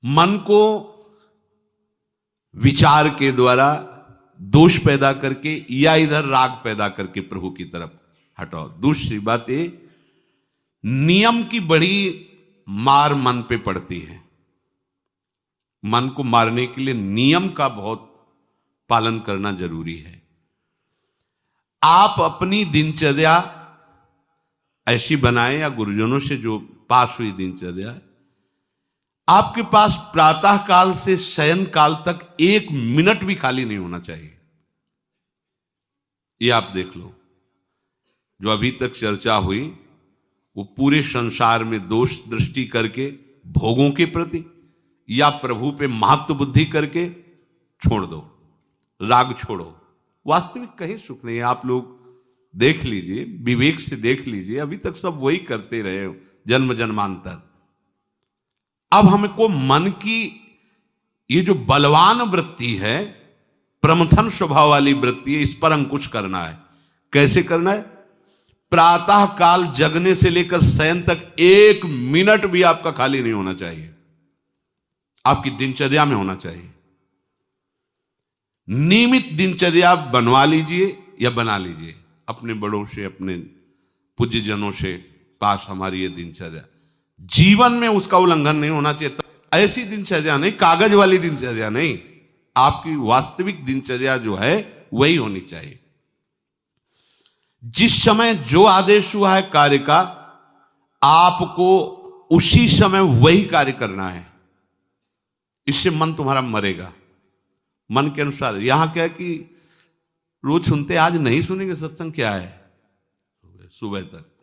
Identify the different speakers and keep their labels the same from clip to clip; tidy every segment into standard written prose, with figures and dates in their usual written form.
Speaker 1: मन को विचार के द्वारा दोष पैदा करके या इधर राग पैदा करके प्रभु की तरफ हटाओ। दूसरी बात ये, नियम की बड़ी मार मन पे पड़ती है। मन को मारने के लिए नियम का बहुत पालन करना जरूरी है। आप अपनी दिनचर्या ऐसी बनाएं, या गुरुजनों से जो पास हुई दिनचर्या, आपके पास प्रातः काल से शयन काल तक 1 मिनट भी खाली नहीं होना चाहिए। ये आप देख लो, जो अभी तक चर्चा हुई वो पूरे संसार में दोष दृष्टि करके भोगों के प्रति या प्रभु पे महत्व बुद्धि करके छोड़ दो, राग छोड़ो। वास्तविक कहीं सुख नहीं है। आप लोग देख लीजिए, विवेक से देख लीजिए, अभी तक सब वही करते रहे हो जन्म जन्मांतर। अब हमको मन की ये जो बलवान वृत्ति है, प्रमथन स्वभाव वाली वृत्ति है, इस पर अंकुश करना है। कैसे करना है? प्रातः काल जगने से लेकर शयन तक 1 मिनट भी आपका खाली नहीं होना चाहिए, आपकी दिनचर्या में होना चाहिए। नियमित दिनचर्या बनवा लीजिए या बना लीजिए अपने बड़ों से, अपने पूज्यजनों से पास हमारी ये दिनचर्या। जीवन में उसका उल्लंघन नहीं होना चाहिए। ऐसी दिनचर्या नहीं, कागज वाली दिनचर्या नहीं, आपकी वास्तविक दिनचर्या जो है वही होनी चाहिए। जिस समय जो आदेश हुआ है कार्य का, आपको उसी समय वही कार्य करना है। इससे मन तुम्हारा मरेगा, मन के अनुसार। यहां क्या है कि रोज सुनते, आज नहीं सुनेंगे सत्संग, क्या है सुबह तक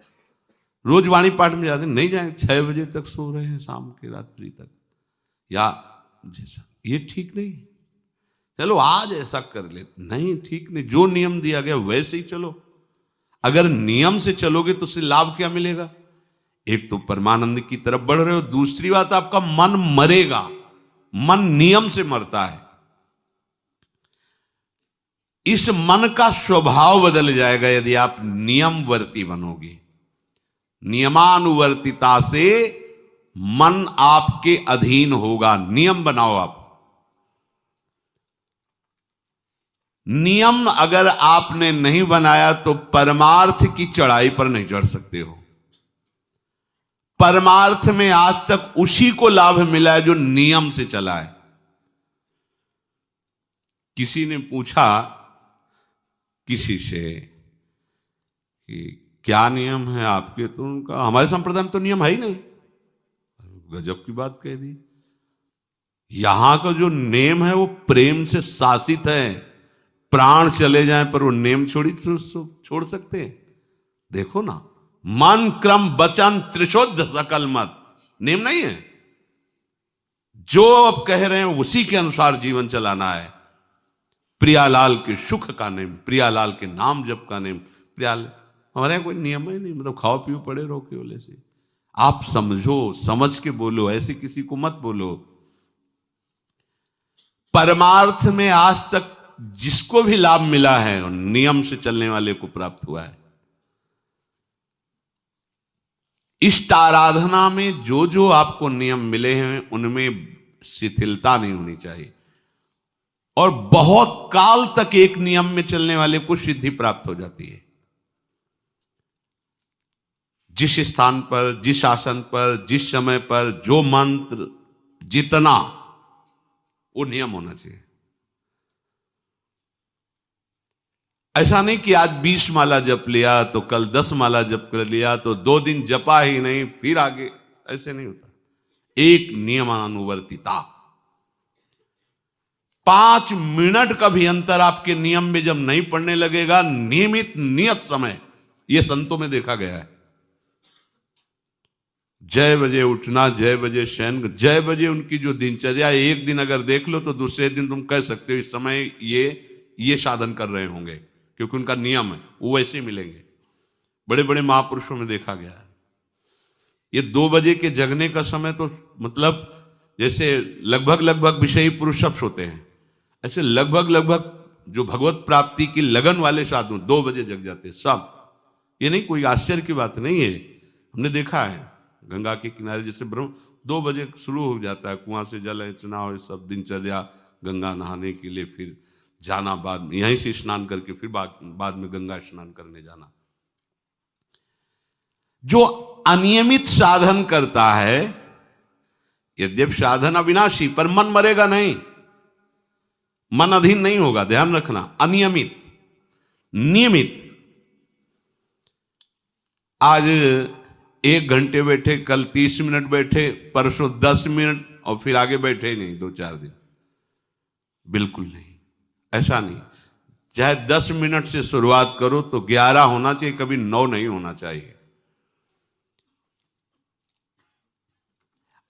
Speaker 1: रोज वाणी पाठ में जाते, नहीं जाएंगे, 6 बजे तक सो रहे हैं, शाम के रात्रि तक, या जैसा, ये ठीक नहीं। चलो आज ऐसा कर ले, नहीं ठीक नहीं। जो नियम दिया गया वैसे ही चलो। अगर नियम से चलोगे तो उससे लाभ क्या मिलेगा? एक तो परमानंद की तरफ बढ़ रहे हो, दूसरी बात आपका मन मरेगा। मन नियम से मरता है। इस मन का स्वभाव बदल जाएगा यदि आप नियमवर्ती बनोगे। नियमानुवर्तिता से मन आपके अधीन होगा। नियम बनाओ आप। नियम अगर आपने नहीं बनाया तो परमार्थ की चढ़ाई पर नहीं चढ़ सकते हो। परमार्थ में आज तक उसी को लाभ मिला है जो नियम से चला है। किसी ने पूछा किसी से कि क्या नियम है आपके, तो उनका हमारे संप्रदाय में तो नियम है ही नहीं। गजब की बात कह दी। यहां का जो नेम है वो प्रेम से शासित है। प्राण चले जाएं पर वो नेम छोड़ सकते हैं? देखो ना, मन क्रम वचन त्रिशुद्ध सकल मत, नेम नहीं है। जो अब कह रहे हैं उसी के अनुसार जीवन चलाना है। प्रियालाल के सुख का नेम, प्रियालाल के नाम जप का नेम। प्रियालाल हमारे यहां कोई नियम ही नहीं, मतलब खाओ पियो पड़े रहो केवल से। आप समझो, समझ के बोलो, ऐसे किसी को मत बोलो। परमार्थ में आज तक जिसको भी लाभ मिला है नियम से चलने वाले को प्राप्त हुआ है। इष्ट आराधना में जो जो आपको नियम मिले हैं उनमें शिथिलता नहीं होनी चाहिए, और बहुत काल तक एक नियम में चलने वाले को सिद्धि प्राप्त हो जाती है। जिस स्थान पर, जिस आसन पर, जिस समय पर जो मंत्र जितना, वो नियम होना चाहिए। ऐसा नहीं कि आज 20 माला जप लिया तो कल 10 माला जप कर लिया तो 2 दिन जपा ही नहीं फिर आगे, ऐसे नहीं होता। एक नियमानुवर्तिता। 5 मिनट का भी अंतर आपके नियम में जब नहीं पड़ने लगेगा, नियमित नियत समय, यह संतों में देखा गया है। 6 बजे उठना, 6 बजे शयन, 6 बजे उनकी जो दिनचर्या, एक दिन अगर देख लो तो दूसरे दिन तुम कह सकते हो इस समय ये साधन कर रहे होंगे, क्योंकि उनका नियम है, वो वैसे ही मिलेंगे। बड़े बड़े महापुरुषों में देखा गया है। ये 2 बजे के जगने का समय तो मतलब जैसे लगभग विषयी पुरुष सब सोते हैं, ऐसे लगभग जो भगवत प्राप्ति की लगन वाले साधु 2 बजे जग जाते हैं सब। ये नहीं कोई आश्चर्य की बात नहीं है, हमने देखा है। गंगा के किनारे जैसे ब्रह्म 2 बजे शुरू हो जाता है, कुआं से जल अर्चना और सब दिनचर्या, गंगा नहाने के लिए, फिर जाना, बाद में यहीं से स्नान करके फिर बाद में गंगा स्नान करने जाना। जो अनियमित साधन करता है, यद्यपि साधन अविनाशी, पर मन मरेगा नहीं, मन अधीन नहीं होगा, ध्यान रखना। अनियमित, नियमित, आज 1 घंटे बैठे, कल 30 मिनट बैठे, परसों 10 मिनट, और फिर आगे बैठे ही नहीं 2-4 दिन, बिल्कुल नहीं, ऐसा नहीं। चाहे 10 मिनट से शुरुआत करो तो 11 होना चाहिए, कभी 9 नहीं होना चाहिए।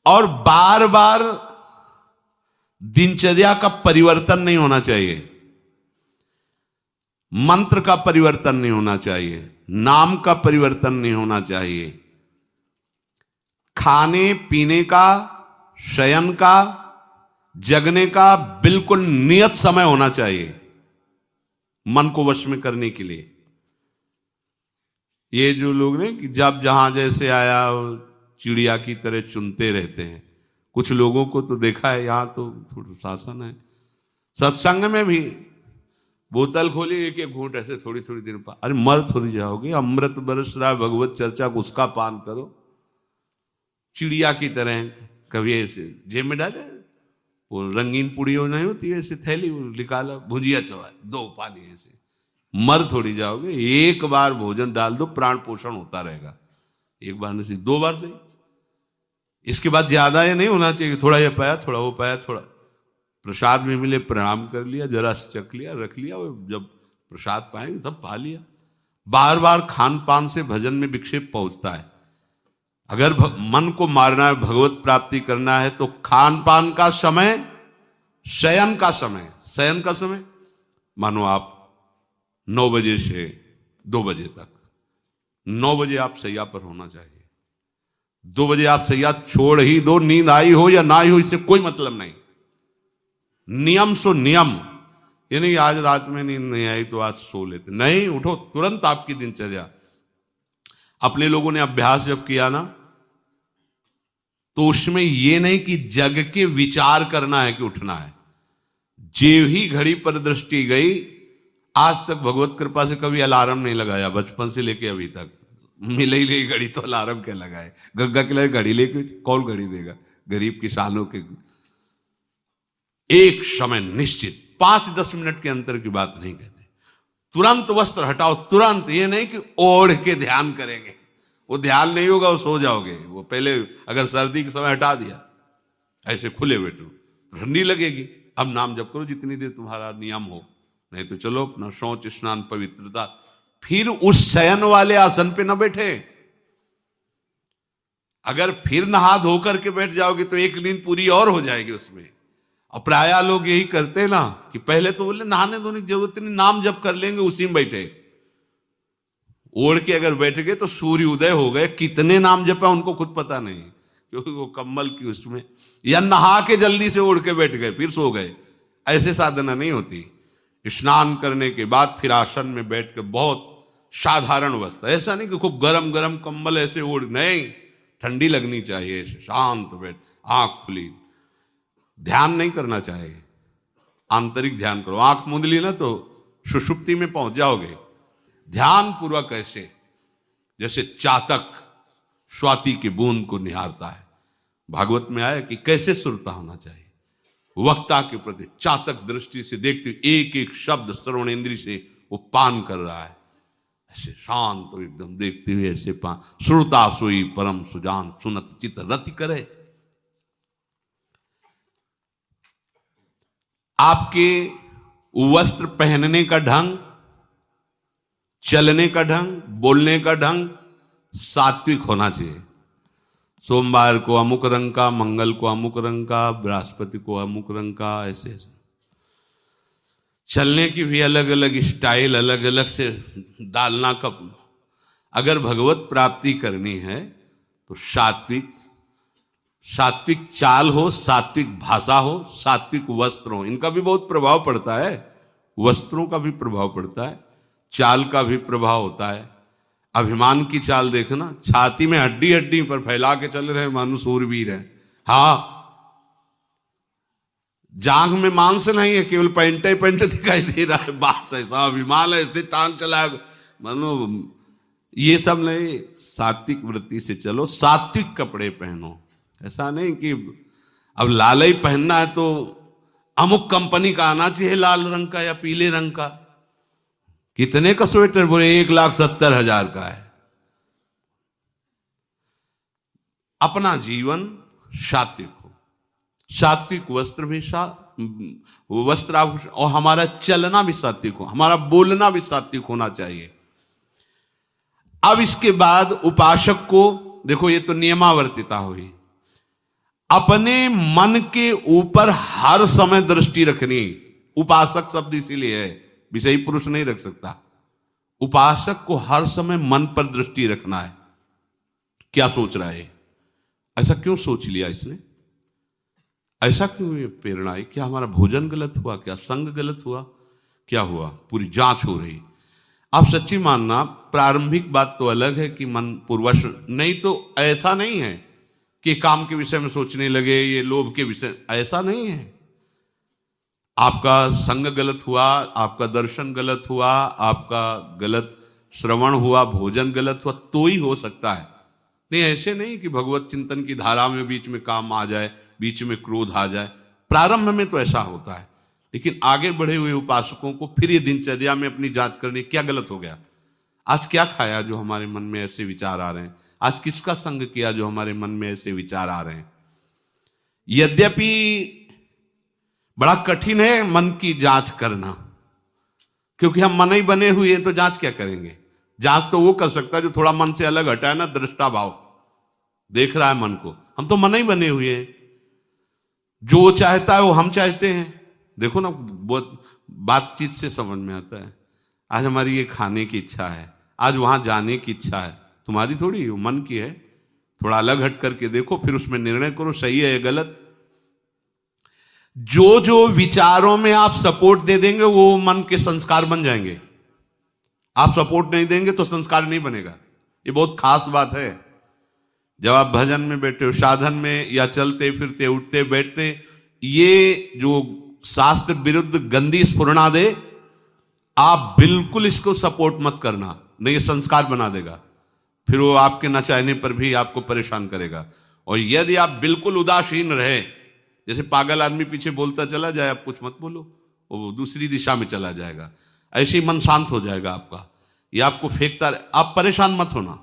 Speaker 1: और बार बार दिनचर्या का परिवर्तन नहीं होना चाहिए, मंत्र का परिवर्तन नहीं होना चाहिए, नाम का परिवर्तन नहीं होना चाहिए। खाने पीने का, शयन का, जगने का बिल्कुल नियत समय होना चाहिए मन को वश में करने के लिए। ये जो लोग ने कि जब जहां जैसे आया चिड़िया की तरह चुनते रहते हैं, कुछ लोगों को तो देखा है, यहां तो थोड़ा शासन है। सत्संग में भी बोतल खोली, एक एक घूंट ऐसे थोड़ी थोड़ी देर पर, अरे मर थोड़ी जाओगे, अमृत बरस रहा है, भगवत चर्चा को उसका पान करो। चिड़िया की तरह कभी ऐसे जेब में डाले, वो रंगीन पुड़ियों नहीं होती है, ऐसे थैली निकाला, भुजिया चवा, 2 पानी, ऐसे मर थोड़ी जाओगे। एक बार भोजन डाल दो, प्राण पोषण होता रहेगा, एक बार नहीं, 2 बार से। इसके बाद ज्यादा ये नहीं होना चाहिए, थोड़ा ये पाया, थोड़ा वो पाया, थोड़ा प्रसाद में मिले प्रणाम कर लिया, जरा चख लिया, रख लिया, और जब प्रसाद पाएंगे तब पा लिया। बार बार खान पान से भजन में विक्षेप पहुंचता है। अगर मन को मारना है, भगवत प्राप्ति करना है, तो खान पान का समय, शयन का समय, शयन का समय मानो आप 9 बजे से 2 बजे तक, 9 बजे आप सैया पर होना चाहिए। 2 बजे आप सैया छोड़ ही दो, नींद आई हो या ना आई हो, इससे कोई मतलब नहीं। नियम सो नियम, ये नहीं आज रात में नींद नहीं आई तो आज सो लेते, नहीं, उठो तुरंत। आपकी दिनचर्या, अपने लोगों ने अभ्यास जब किया ना, तो उसमें यह नहीं कि जग के विचार करना है कि उठना है। जेव ही घड़ी पर दृष्टि गई, आज तक भगवत कृपा से कभी अलार्म नहीं लगाया, बचपन से लेके अभी तक। मिले ही नहीं घड़ी तो अलार्म क्या लगाए, गंगा के लिए घड़ी लेके कौन घड़ी देगा, गरीब किसानों के। एक समय निश्चित, 5-10 मिनट के अंतर की बात नहीं कहते, तुरंत वस्त्र हटाओ, तुरंत। ये नहीं कि ओढ़ के ध्यान करेंगे, वो ध्यान नहीं होगा, वो सो जाओगे। वो पहले अगर सर्दी के समय हटा दिया, ऐसे खुले बैठो, ठंडी लगेगी। अब नाम जप करो जितनी देर तुम्हारा नियम हो, नहीं तो चलो अपना शौच स्नान पवित्रता। फिर उस शयन वाले आसन पे न बैठे। अगर फिर नहा धो करके बैठ जाओगे तो एक नींद पूरी और हो जाएगी उसमें। और प्राय लोग यही करते ना कि पहले तो बोले नहाने धोने की जरूरत नहीं, नाम जप कर लेंगे, उसी में बैठे। ओढ़ के अगर बैठ गए तो सूर्य उदय हो गए, कितने नाम जपा उनको खुद पता नहीं, क्योंकि वो कम्बल की उसमें, या नहा के जल्दी से ओढ़ के बैठ गए फिर सो गए। ऐसे साधना नहीं होती। स्नान करने के बाद फिर आसन में बैठ कर बहुत साधारण अवस्था, ऐसा नहीं कि खूब गरम गरम कम्बल ऐसे ओढ़, नहीं, ठंडी लगनी चाहिए, ऐसे शांत बैठ, आंख खुली। ध्यान नहीं करना चाहिए, आंतरिक ध्यान करो। आंख मूंद ली ना तो सुषुप्ति में पहुंच जाओगे। ध्यान पूर्वक ऐसे, जैसे चातक स्वाति की बूंद को निहारता है। भागवत में आया कि कैसे सुरता होना चाहिए, वक्ता के प्रति चातक दृष्टि से देखते हुए एक एक शब्द श्रवण इंद्री से वो पान कर रहा है, ऐसे शांत तो एकदम देखते हुए ऐसे पान। श्रुता सोई परम सुजान, सुनत चित रति करे। आपके वस्त्र पहनने का ढंग, चलने का ढंग, बोलने का ढंग सात्विक होना चाहिए। सोमवार को अमुक रंग का, मंगल को अमुक रंग का, बृहस्पति को अमुक रंग का, ऐसे ऐसे। चलने की भी अलग अलग स्टाइल, अलग अलग से डालना का। अगर भगवत प्राप्ति करनी है तो सात्विक चाल हो, सात्विक भाषा हो, सात्विक वस्त्र हो। इनका भी बहुत प्रभाव पड़ता है, वस्त्रों का भी प्रभाव पड़ता है, चाल का भी प्रभाव होता है। अभिमान की चाल देखना, छाती में हड्डी हड्डी पर फैला के चल रहे मानो सूरवीर है, हाँ, जांघ में मांस नहीं है, केवल पैंट ही पैंट दिखाई दे रहा है, बात ऐसा विमान ऐसे टांग चला मानो ये सब नहीं। सात्विक वृत्ति से चलो, सात्विक कपड़े पहनो। ऐसा नहीं कि अब लाल ही पहनना है तो अमुक कंपनी का आना चाहिए, लाल रंग का या पीले रंग का। कितने का स्वेटर? बोले 1,70,000 का है। अपना जीवन सात्विक हो, सात्विक वस्त्र भी वस्त्र आभूषण, और हमारा चलना भी सात्विक हो, हमारा बोलना भी सात्विक होना चाहिए। अब इसके बाद उपासक को देखो, ये तो नियमावर्तिता हुई। अपने मन के ऊपर हर समय दृष्टि रखनी। उपासक शब्द इसीलिए है, विषयी पुरुष नहीं रख सकता। उपासक को हर समय मन पर दृष्टि रखना है। क्या सोच रहा है, ऐसा क्यों सोच लिया इसने, ऐसा क्यों ये प्रेरणा आई? क्या हमारा भोजन गलत हुआ, क्या संग गलत हुआ, क्या हुआ? पूरी जांच हो रही। आप सच्ची मानना, प्रारंभिक बात तो अलग है कि मन पूर्वश, नहीं तो ऐसा नहीं है कि काम के विषय में सोचने लगे, ये लोभ के विषय, ऐसा नहीं है। आपका संग गलत हुआ, आपका दर्शन गलत हुआ, आपका गलत श्रवण हुआ, भोजन गलत हुआ, तो ही हो सकता है। नहीं, ऐसे नहीं कि भगवत चिंतन की धारा में बीच में काम आ जाए, बीच में क्रोध आ जाए। प्रारंभ में तो ऐसा होता है, लेकिन आगे बढ़े हुए उपासकों को फिर ये दिनचर्या में अपनी जांच करनी, क्या गलत हो गया, आज क्या खाया जो हमारे मन में ऐसे विचार आ रहे हैं, आज किसका संग किया जो हमारे मन में ऐसे विचार आ रहे हैं। यद्यपि बड़ा कठिन है मन की जांच करना, क्योंकि हम मन ही बने हुए हैं, तो जांच क्या करेंगे? जांच तो वो कर सकता है जो थोड़ा मन से अलग हटा है ना, दृष्टा भाव देख रहा है मन को। हम तो मन ही बने हुए हैं, जो चाहता है वो हम चाहते हैं। देखो ना, बहुत बातचीत से समझ में आता है। आज हमारी ये खाने की इच्छा है, आज वहां जाने की इच्छा है, तुम्हारी थोड़ी, मन की है। थोड़ा अलग हट करके देखो, फिर उसमें निर्णय करो, सही है या गलत। जो जो विचारों में आप सपोर्ट दे देंगे वो मन के संस्कार बन जाएंगे। आप सपोर्ट नहीं देंगे तो संस्कार नहीं बनेगा। ये बहुत खास बात है। जब आप भजन में बैठे हो, साधन में, या चलते फिरते उठते बैठते, ये जो शास्त्र विरुद्ध गंदी स्फुरणा दे, आप बिल्कुल इसको सपोर्ट मत करना, नहीं ये संस्कार बना देगा। फिर वो आपके न चाहने पर भी आपको परेशान करेगा। और यदि आप बिल्कुल उदासीन रहे, जैसे पागल आदमी पीछे बोलता चला जाए, आप कुछ मत बोलो, वो दूसरी दिशा में चला जाएगा, ऐसे ही मन शांत हो जाएगा आपका। ये आपको फेंकता, आप परेशान मत होना,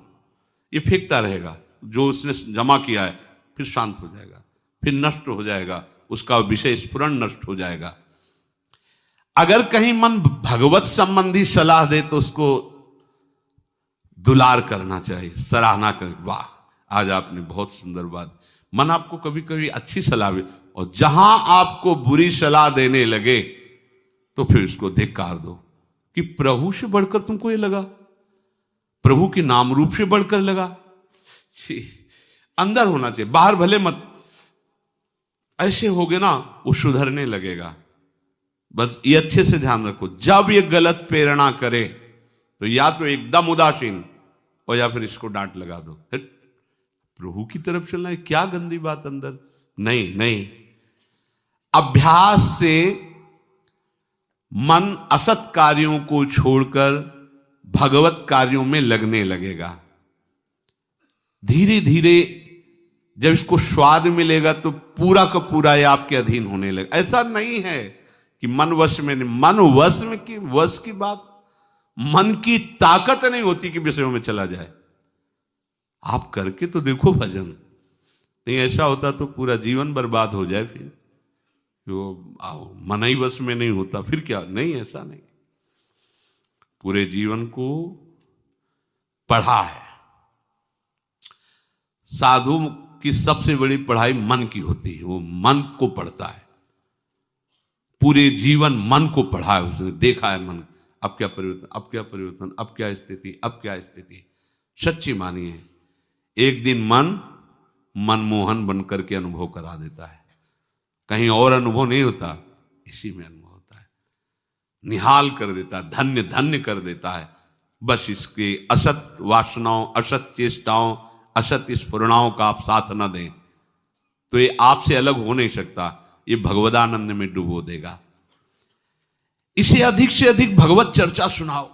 Speaker 1: ये फेंकता रहेगा जो उसने जमा किया है, फिर शांत हो जाएगा, फिर नष्ट हो जाएगा, उसका विषय स्फुरण नष्ट हो जाएगा। अगर कहीं मन भगवत संबंधी सलाह दे तो उसको दुलार करना चाहिए, सराहना कर, वाह आज आपने बहुत सुंदर बात। मन आपको कभी कभी अच्छी सलाह दे, और जहां आपको बुरी सलाह देने लगे तो फिर उसको धिक्कार दो कि प्रभु से बढ़कर तुमको ये लगा, प्रभु के नाम रूप से बढ़कर लगा। अंदर होना चाहिए, बाहर भले मत। ऐसे हो गए ना, वो सुधरने लगेगा। बस ये अच्छे से ध्यान रखो, जब ये गलत प्रेरणा करे तो या तो एकदम उदासीन, और या फिर इसको डांट लगा दो, प्रभु की तरफ चलना है, क्या गंदी बात अंदर। नहीं नहीं, अभ्यास से मन असत कार्यों को छोड़कर भगवत कार्यों में लगने लगेगा। धीरे धीरे जब इसको स्वाद मिलेगा तो पूरा का पूरा ये आपके अधीन होने लगेगा। ऐसा नहीं है कि मन वश में नहीं, मन वश की बात, मन की ताकत नहीं होती कि विषयों में चला जाए। आप करके तो देखो भजन, नहीं ऐसा होता तो पूरा जीवन बर्बाद हो जाए। फिर वो मन ही वश में नहीं होता, फिर क्या? नहीं, ऐसा नहीं। पूरे जीवन को पढ़ा है। साधु की सबसे बड़ी पढ़ाई मन की होती है, वो मन को पढ़ता है, पूरे जीवन मन को पढ़ा है उसने, देखा है मन, अब क्या परिवर्तन, अब क्या परिवर्तन, अब क्या स्थिति, अब क्या स्थिति। सच्ची मानिए, एक दिन मन मनमोहन बनकर के अनुभव करा देता है। कहीं और अनुभव नहीं होता, इसी में अनुभव होता है। निहाल कर देता है, धन्य धन्य कर देता है। बस इसके असत वासनाओं, असत चेष्टाओं, असत स्फुरणाओं का आप साथ न दें तो ये आपसे अलग हो नहीं सकता, ये भगवदानंद में डुबो देगा। इसे अधिक से अधिक भगवत चर्चा सुनाओ,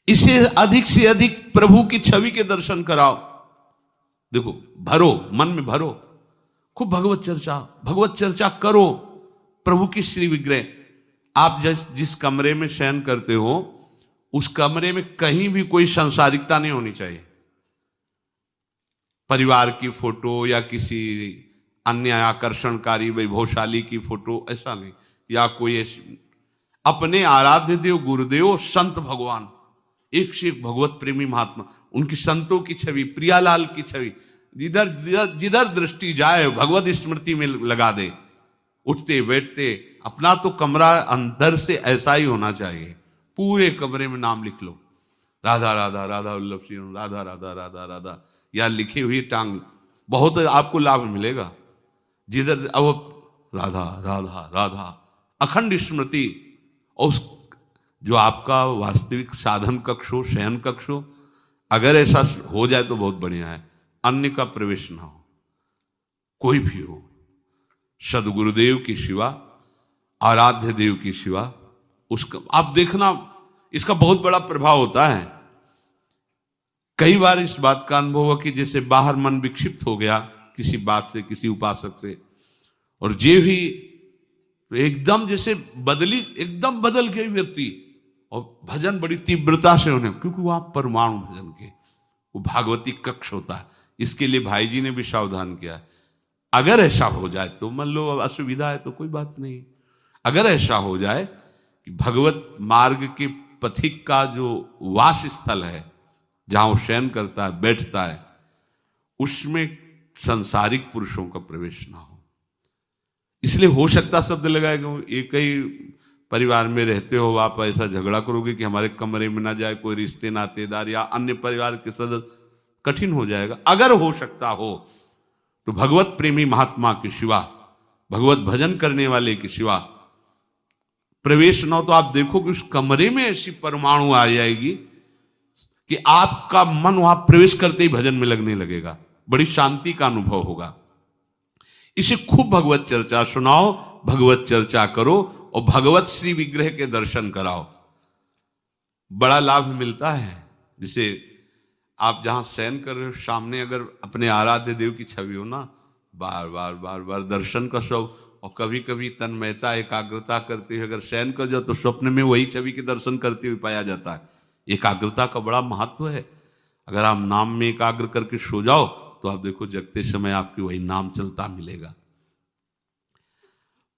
Speaker 1: इसे अधिक से अधिक प्रभु की छवि के दर्शन कराओ। देखो, भरो, मन में भरो, खूब भगवत चर्चा करो। प्रभु की श्री विग्रह, आप जिस कमरे में शयन करते हो उस कमरे में कहीं भी कोई सांसारिकता नहीं होनी चाहिए। परिवार की फोटो या किसी अन्य आकर्षणकारी वैभवशाली की फोटो, ऐसा नहीं, या कोई अपने आराध्य देव गुरुदेव संत भगवान, एक से एक भगवत प्रेमी महात्मा, उनकी संतों की छवि, प्रियालाल की छवि, जिधर दृष्टि जाए भगवत स्मृति में लगा दे। उठते बैठते अपना तो कमरा अंदर से ऐसा ही होना चाहिए, पूरे कमरे में नाम लिख लो, राधा राधा राधा वल्लभ सिंह, राधा राधा राधा राधा, या लिखी हुई टांग, बहुत आपको लाभ मिलेगा। जिधर अब राधा राधा राधा, अखंड स्मृति। और उस जो आपका वास्तविक साधन कक्ष हो, शयन कक्ष हो, अगर ऐसा हो जाए तो बहुत बढ़िया है। अन्य का प्रवेश ना हो, कोई भी हो, सदगुरुदेव की सिवा, आराध्य देव की सिवा, उसका आप देखना, इसका बहुत बड़ा प्रभाव होता है। कई बार इस बात का अनुभव हुआ कि जैसे बाहर मन विक्षिप्त हो गया किसी बात से, किसी उपासक से, और जे भी एकदम जैसे एकदम बदल गई व्यक्ति, और भजन बड़ी तीव्रता से होने, क्योंकि वो आप परमाणु भजन के, वो भागवती कक्ष होता है। इसके लिए भाई जी ने भी सावधान किया, अगर ऐसा हो जाए तो, मान लो असुविधा है तो कोई बात नहीं, अगर ऐसा हो जाए कि भगवत मार्ग के पथिक का जो वास स्थल है, जहां वो शयन करता है, बैठता है, उसमें सांसारिक पुरुषों का प्रवेश ना हो। इसलिए हो सकता शब्द लगाएगा, एक ही परिवार में रहते हो, आप ऐसा झगड़ा करोगे कि हमारे कमरे में ना जाए कोई रिश्ते नातेदार या अन्य परिवार के सदस्य, कठिन हो जाएगा। अगर हो सकता हो तो भगवत प्रेमी महात्मा के सिवा, भगवत भजन करने वाले के सिवा प्रवेश न हो, तो आप देखो कि उस कमरे में ऐसी परमाणु आ जाएगी कि आपका मन वहां प्रवेश करते ही भजन में लगने लगेगा, बड़ी शांति का अनुभव होगा। इसे खूब भगवत चर्चा सुनाओ, भगवत चर्चा करो, और भगवत श्री विग्रह के दर्शन कराओ, बड़ा लाभ मिलता है। जैसे आप जहां शयन कर रहे हो, सामने अगर अपने आराध्य देव की छवि हो ना, बार बार बार बार दर्शन का शौक, और कभी कभी तन्मयता एकाग्रता करते हुए अगर शयन कर जाओ तो स्वप्न में वही छवि के दर्शन करते हुए पाया जाता है। एकाग्रता का बड़ा महत्व है। अगर आप नाम में एकाग्र करके सो जाओ तो आप देखो जगते समय आपकी वही नाम चलता मिलेगा।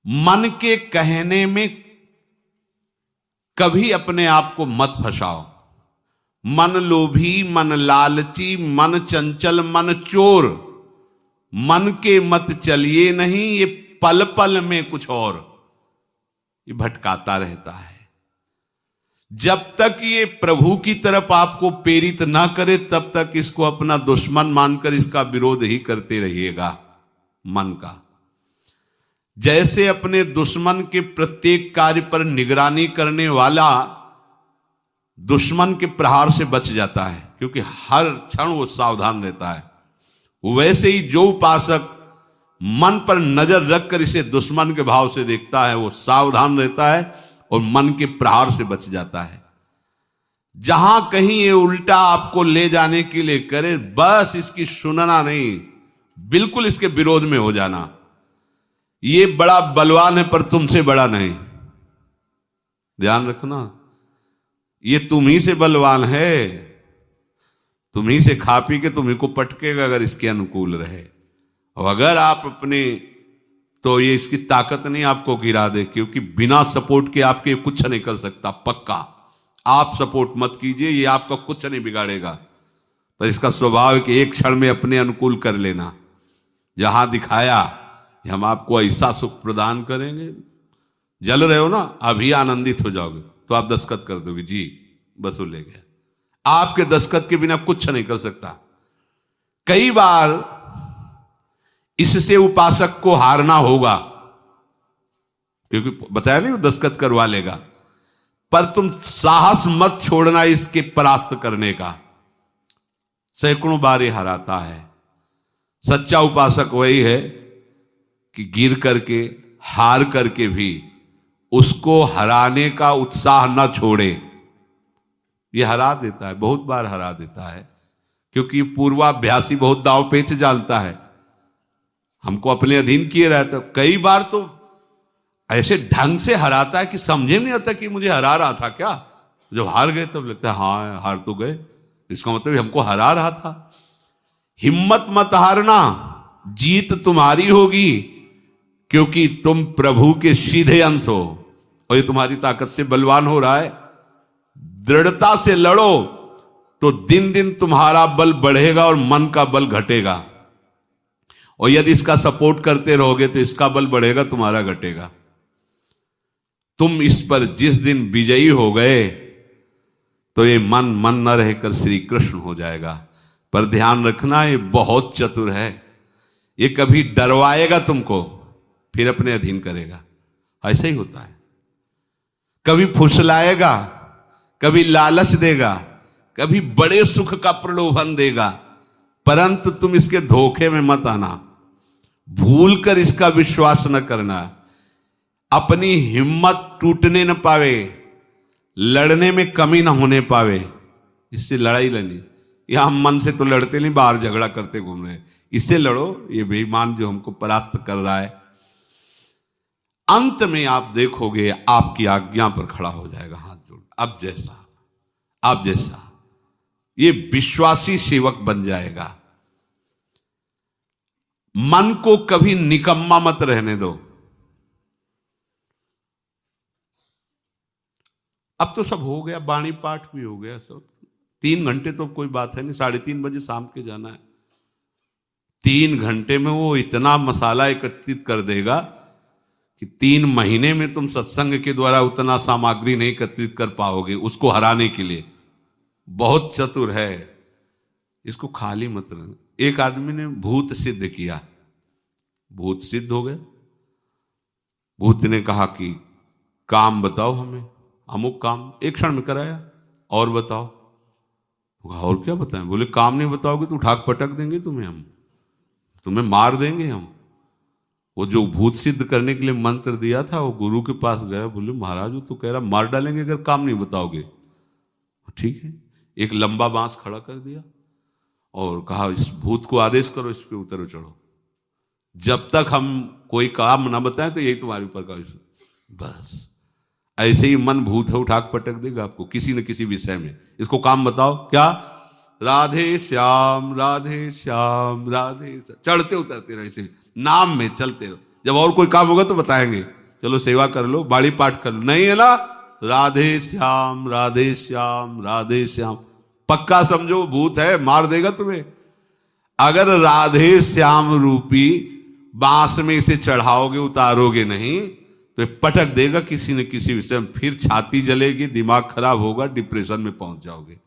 Speaker 1: मन के कहने में कभी अपने आप को मत फंसाओ। मन लोभी, मन लालची, मन चंचल, मन चोर, मन के मत चलिए नहीं, ये पल पल में कुछ और, ये भटकाता रहता है। जब तक ये प्रभु की तरफ आपको प्रेरित ना करे तब तक इसको अपना दुश्मन मानकर इसका विरोध ही करते रहिएगा। मन का जैसे अपने दुश्मन के प्रत्येक कार्य पर निगरानी करने वाला दुश्मन के प्रहार से बच जाता है, क्योंकि हर क्षण वो सावधान रहता है, वैसे ही जो उपासक मन पर नजर रखकर इसे दुश्मन के भाव से देखता है वो सावधान रहता है और मन के प्रहार से बच जाता है। जहां कहीं ये उल्टा आपको ले जाने के लिए करे, बस इसकी सुनना नहीं, बिल्कुल इसके विरोध में हो जाना। ये बड़ा बलवान है पर तुमसे बड़ा नहीं, ध्यान रखना, ये तुम ही से बलवान है, तुम ही से खा पी के तुम्ही को पटकेगा अगर इसके अनुकूल रहे। और अगर आप अपने, तो ये इसकी ताकत नहीं आपको गिरा दे, क्योंकि बिना सपोर्ट के आपके कुछ नहीं कर सकता। पक्का आप सपोर्ट मत कीजिए, ये आपका कुछ नहीं बिगाड़ेगा, पर इसका स्वभाव है कि एक क्षण में अपने अनुकूल कर लेना। जहां दिखाया हम आपको ऐसा सुख प्रदान करेंगे, जल रहे हो ना, अभी आनंदित हो जाओगे तो आप दस्तखत कर दोगे, जी बस वो ले गया। आपके दस्तखत के बिना कुछ नहीं कर सकता। कई बार इससे उपासक को हारना होगा, क्योंकि बताया नहीं वो दस्तखत करवा लेगा, पर तुम साहस मत छोड़ना इसके परास्त करने का। सैकड़ों बार ये हराता है, सच्चा उपासक वही है कि गिर करके, हार करके भी उसको हराने का उत्साह न छोड़े। ये हरा देता है, बहुत बार हरा देता है, क्योंकि पूर्वाभ्यासी बहुत दांव पेच जानता है। हमको अपने अधीन किए रहता, कई बार तो ऐसे ढंग से हराता है कि समझे नहीं आता कि मुझे हरा रहा था क्या। जब हार गए तब लगता है हाँ हार तो गए, इसका मतलब हमको हरा रहा था। हिम्मत मत हारना, जीत तुम्हारी होगी, क्योंकि तुम प्रभु के सीधे अंश हो और ये तुम्हारी ताकत से बलवान हो रहा है। दृढ़ता से लड़ो तो दिन दिन तुम्हारा बल बढ़ेगा और मन का बल घटेगा, और यदि इसका सपोर्ट करते रहोगे तो इसका बल बढ़ेगा, तुम्हारा घटेगा। तुम इस पर जिस दिन विजयी हो गए तो ये मन मन न रहकर श्री कृष्ण हो जाएगा। पर ध्यान रखना, ये बहुत चतुर है, ये कभी डरवाएगा तुमको फिर अपने अधीन करेगा। ऐसा ही होता है, कभी फुसलाएगा, कभी लालच देगा, कभी बड़े सुख का प्रलोभन देगा, परंतु तुम इसके धोखे में मत आना, भूल कर इसका विश्वास न करना। अपनी हिम्मत टूटने न पावे, लड़ने में कमी न होने पावे, इससे लड़ाई लड़नी। यह हम मन से तो लड़ते नहीं, बाहर झगड़ा करते घूम रहे हैं, इससे लड़ो, ये बेईमान जो हमको परास्त कर रहा है। अंत में आप देखोगे आपकी आज्ञा पर खड़ा हो जाएगा हाथ जोड़, अब जैसा आप जैसा, ये विश्वासी सेवक बन जाएगा। मन को कभी निकम्मा मत रहने दो। अब तो सब हो गया, वाणी पाठ भी हो गया सब, 3 घंटे तो कोई बात है नहीं, 3:30 बजे शाम के जाना है। 3 घंटे में वो इतना मसाला एकत्रित कर देगा कि 3 महीने में तुम सत्संग के द्वारा उतना सामग्री नहीं एकत्रित कर पाओगे उसको हराने के लिए। बहुत चतुर है, इसको खाली मत रहना। एक आदमी ने भूत सिद्ध किया, भूत सिद्ध हो गया। भूत ने कहा कि काम बताओ हमें, अमुक काम, एक क्षण में कराया, और बताओ। और क्या बताएं? बोले काम नहीं बताओगे तो उठा पटक देंगे तुम्हें, हम तुम्हें मार देंगे हम। वो जो भूत सिद्ध करने के लिए मंत्र दिया था, वो गुरु के पास गया, बोले महाराज वो तो कह रहा मार डालेंगे अगर काम नहीं बताओगे। ठीक है, एक लंबा बांस खड़ा कर दिया और कहा इस भूत को आदेश करो, इस पे उतरो चढ़ो, जब तक हम कोई काम ना बताएं तो यही तुम्हारे ऊपर का। बस ऐसे ही मन भूत है, उठा पटक देगा आपको किसी न किसी विषय में। इसको काम बताओ, क्या? राधे श्याम राधे श्याम राधे श्याम, चढ़ते उतरते रहो, ऐसे नाम में चलते रहो। जब और कोई काम होगा तो बताएंगे, चलो सेवा कर लो, बाड़ी पाठ कर लो, नहीं है ना, राधे श्याम राधे श्याम राधे श्याम। पक्का समझो भूत है, मार देगा तुम्हें। अगर राधे श्याम रूपी बांस में इसे चढ़ाओगे, उतारोगे नहीं तो पटक देगा किसी न किसी विषय में, फिर छाती जलेगी, दिमाग खराब होगा, डिप्रेशन में पहुंच जाओगे।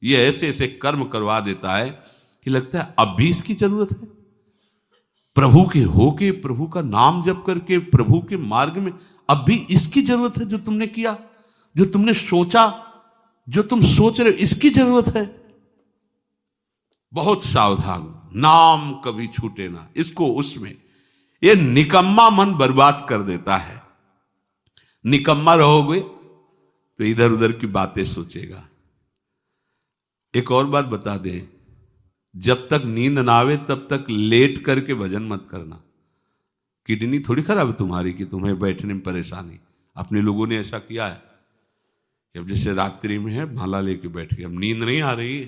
Speaker 1: ये ऐसे ऐसे कर्म करवा देता है कि लगता है अब भी इसकी जरूरत है। प्रभु के होके, प्रभु का नाम जप करके, प्रभु के मार्ग में अब भी इसकी जरूरत है। जो तुमने किया, जो तुमने सोचा, जो तुम सोच रहे हो, इसकी जरूरत है। बहुत सावधान, नाम कभी छूटे ना इसको, उसमें ये निकम्मा मन बर्बाद कर देता है। निकम्मा रहोगे तो इधर उधर की बातें सोचेगा। एक और बात बता दें, जब तक नींद ना आवे तब तक लेट करके भजन मत करना। किडनी थोड़ी खराब है तुम्हारी कि तुम्हें बैठने में परेशानी। अपने लोगों ने ऐसा किया है कि अब जैसे रात्रि में है माला लेके बैठ गए, अब नींद नहीं आ रही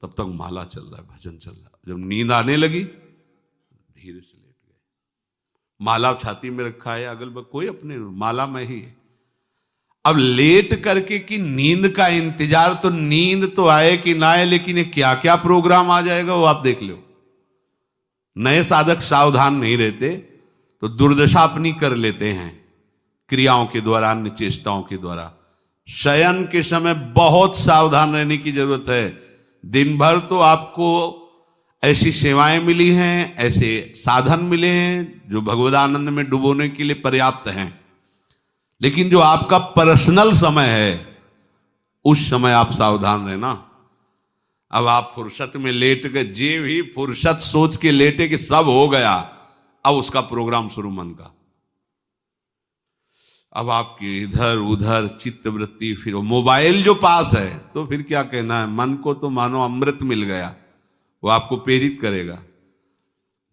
Speaker 1: तब तक माला चल रहा है, भजन चल रहा है। जब नींद आने लगी धीरे से लेट गए, माला छाती में रखा है, अगल बगल कोई अपने माला में ही है। अब लेट करके कि नींद का इंतजार, तो नींद तो आए कि ना आए, लेकिन ये क्या क्या प्रोग्राम आ जाएगा वो आप देख लो। नए साधक सावधान नहीं रहते तो दुर्दशा अपनी कर लेते हैं क्रियाओं के द्वारा, अन्य चेष्टाओं के द्वारा। शयन के समय बहुत सावधान रहने की जरूरत है। दिन भर तो आपको ऐसी सेवाएं मिली हैं, ऐसे साधन मिले हैं जो भगवदानंद में डुबोने के लिए पर्याप्त हैं, लेकिन जो आपका पर्सनल समय है उस समय आप सावधान रहना। अब आप फुर्सत में लेट गए, जे भी फुर्सत सोच के लेटे कि सब हो गया, अब उसका प्रोग्राम शुरू मन का। अब आपकी इधर उधर चित्तवृत्ति, फिर मोबाइल जो पास है तो फिर क्या कहना है, मन को तो मानो अमृत मिल गया, वो आपको प्रेरित करेगा।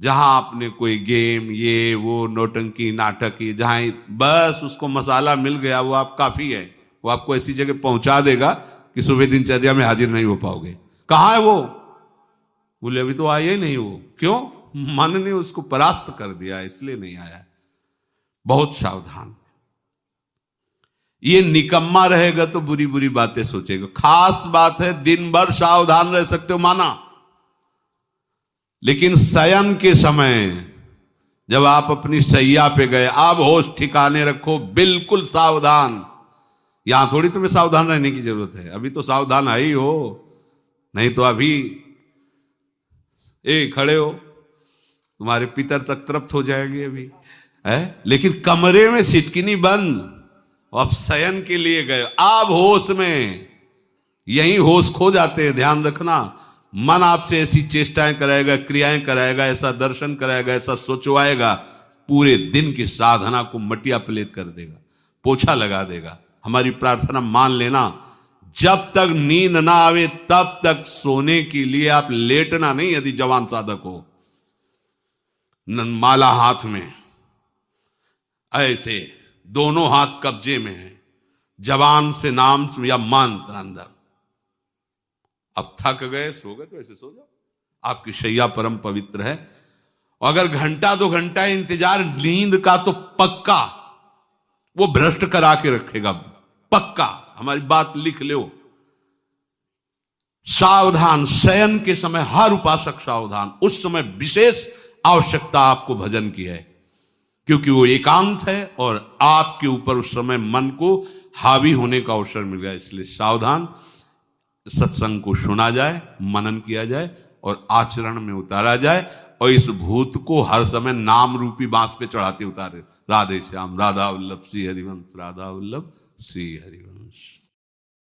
Speaker 1: जहां आपने कोई गेम ये वो नौटंकी नाटक की, जहां बस उसको मसाला मिल गया, वो आप काफी है, वो आपको ऐसी जगह पहुंचा देगा कि सुबह दिनचर्या में हाजिर नहीं हो पाओगे। कहां है वो? बोले अभी तो आया ही नहीं वो। क्यों? मन ने उसको परास्त कर दिया, इसलिए नहीं आया। बहुत सावधान। ये निकम्मा रहेगा तो बुरी बुरी बातें सोचेगा। खास बात है, दिन भर सावधान रह सकते हो माना, लेकिन शयन के समय जब आप अपनी सैया पे गए, अब होश ठिकाने रखो, बिल्कुल सावधान। यहां थोड़ी तुम्हें सावधान रहने की जरूरत है, अभी तो सावधान आई हो, नहीं तो अभी खड़े हो, तुम्हारे पितर तक तृप्त हो जाएंगे अभी है। लेकिन कमरे में सिटकिनी बंद, अब शयन के लिए गए, अब होश में, यही होश खो जाते हैं। ध्यान रखना, मन आपसे ऐसी चेष्टाएं कराएगा, क्रियाएं कराएगा, ऐसा दर्शन कराएगा, ऐसा सोचवाएगा, पूरे दिन की साधना को मटिया पलेट कर देगा, पोछा लगा देगा। हमारी प्रार्थना मान लेना, जब तक नींद ना आवे तब तक सोने के लिए आप लेटना नहीं। यदि जवान साधक हो, माला हाथ में, ऐसे दोनों हाथ कब्जे में है, जवान से नाम या मंत्र अंदर। अब थक गए, सो गए तो ऐसे सो जाओ, आपकी शैया परम पवित्र है। और अगर घंटा 2 घंटा इंतजार नींद का, तो पक्का वो भ्रष्ट करा के रखेगा, पक्का। हमारी बात लिख लो। सावधान, शयन के समय हर उपासक सावधान। उस समय विशेष आवश्यकता आपको भजन की है, क्योंकि वो एकांत है और आपके ऊपर उस समय मन को हावी होने का अवसर मिल गया। इसलिए सावधान, सत्संग को सुना जाए, मनन किया जाए और आचरण में उतारा जाए, और इस भूत को हर समय नाम रूपी बांस पे चढ़ाते उतारे। राधे श्याम, राधा वल्लभ श्री हरिवंश, राधा वल्लभ श्री हरिवंश।